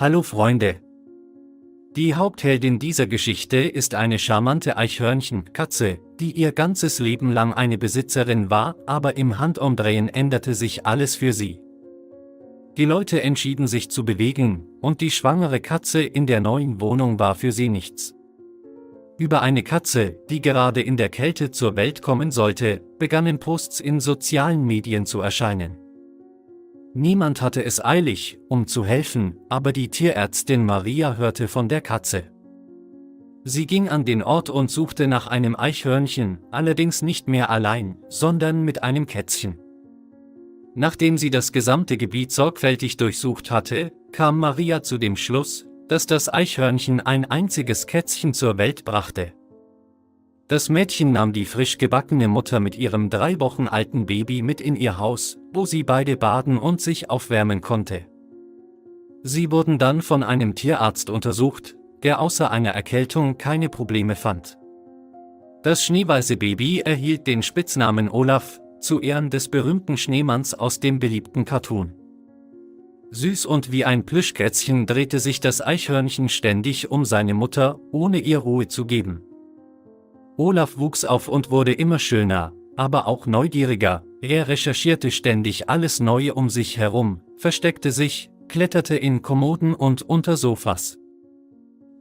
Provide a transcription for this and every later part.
Hallo Freunde! Die Hauptheldin dieser Geschichte ist eine charmante Eichhörnchenkatze, die ihr ganzes Leben lang eine Besitzerin war, aber im Handumdrehen änderte sich alles für sie. Die Leute entschieden sich zu bewegen, und die schwangere Katze in der neuen Wohnung war für sie nichts. Über eine Katze, die gerade in der Kälte zur Welt kommen sollte, begannen Posts in sozialen Medien zu erscheinen. Niemand hatte es eilig, um zu helfen, aber die Tierärztin Maria hörte von der Katze. Sie ging an den Ort und suchte nach einem Eichhörnchen, allerdings nicht mehr allein, sondern mit einem Kätzchen. Nachdem sie das gesamte Gebiet sorgfältig durchsucht hatte, kam Maria zu dem Schluss, dass das Eichhörnchen ein einziges Kätzchen zur Welt brachte. Das Mädchen nahm die frisch gebackene Mutter mit ihrem 3 Wochen alten Baby mit in ihr Haus, wo sie beide baden und sich aufwärmen konnte. Sie wurden dann von einem Tierarzt untersucht, der außer einer Erkältung keine Probleme fand. Das schneeweiße Baby erhielt den Spitznamen Olaf, zu Ehren des berühmten Schneemanns aus dem beliebten Cartoon. Süß und wie ein Plüschkätzchen drehte sich das Eichhörnchen ständig um seine Mutter, ohne ihr Ruhe zu geben. Olaf wuchs auf und wurde immer schöner, aber auch neugieriger. Er recherchierte ständig alles Neue um sich herum, versteckte sich, kletterte in Kommoden und unter Sofas.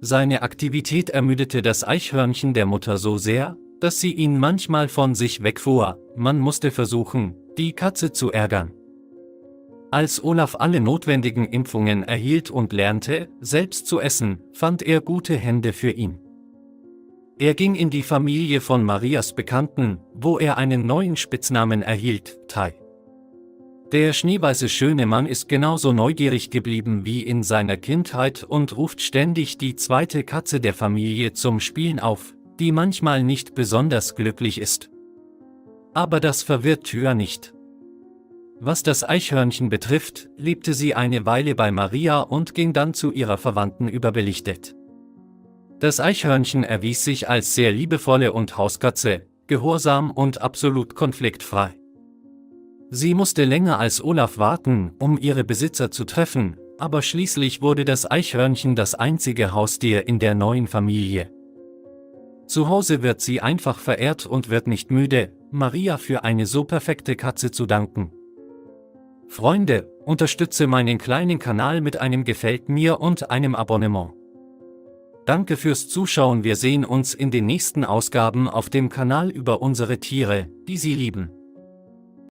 Seine Aktivität ermüdete das Eichhörnchen der Mutter so sehr, dass sie ihn manchmal von sich wegfuhr. Man musste versuchen, die Katze zu ärgern. Als Olaf alle notwendigen Impfungen erhielt und lernte, selbst zu essen, fand er gute Hände für ihn. Er ging in die Familie von Marias Bekannten, wo er einen neuen Spitznamen erhielt, Tai. Der schneeweiße schöne Mann ist genauso neugierig geblieben wie in seiner Kindheit und ruft ständig die zweite Katze der Familie zum Spielen auf, die manchmal nicht besonders glücklich ist. Aber das verwirrt Thyra nicht. Was das Eichhörnchen betrifft, lebte sie eine Weile bei Maria und ging dann zu ihrer Verwandten überbelichtet. Das Eichhörnchen erwies sich als sehr liebevolle und Hauskatze, gehorsam und absolut konfliktfrei. Sie musste länger als Olaf warten, um ihre Besitzer zu treffen, aber schließlich wurde das Eichhörnchen das einzige Haustier in der neuen Familie. Zu Hause wird sie einfach verehrt und wird nicht müde, Maria für eine so perfekte Katze zu danken. Freunde, unterstütze meinen kleinen Kanal mit einem Gefällt mir und einem Abonnement. Danke fürs Zuschauen, wir sehen uns in den nächsten Ausgaben auf dem Kanal über unsere Tiere, die Sie lieben.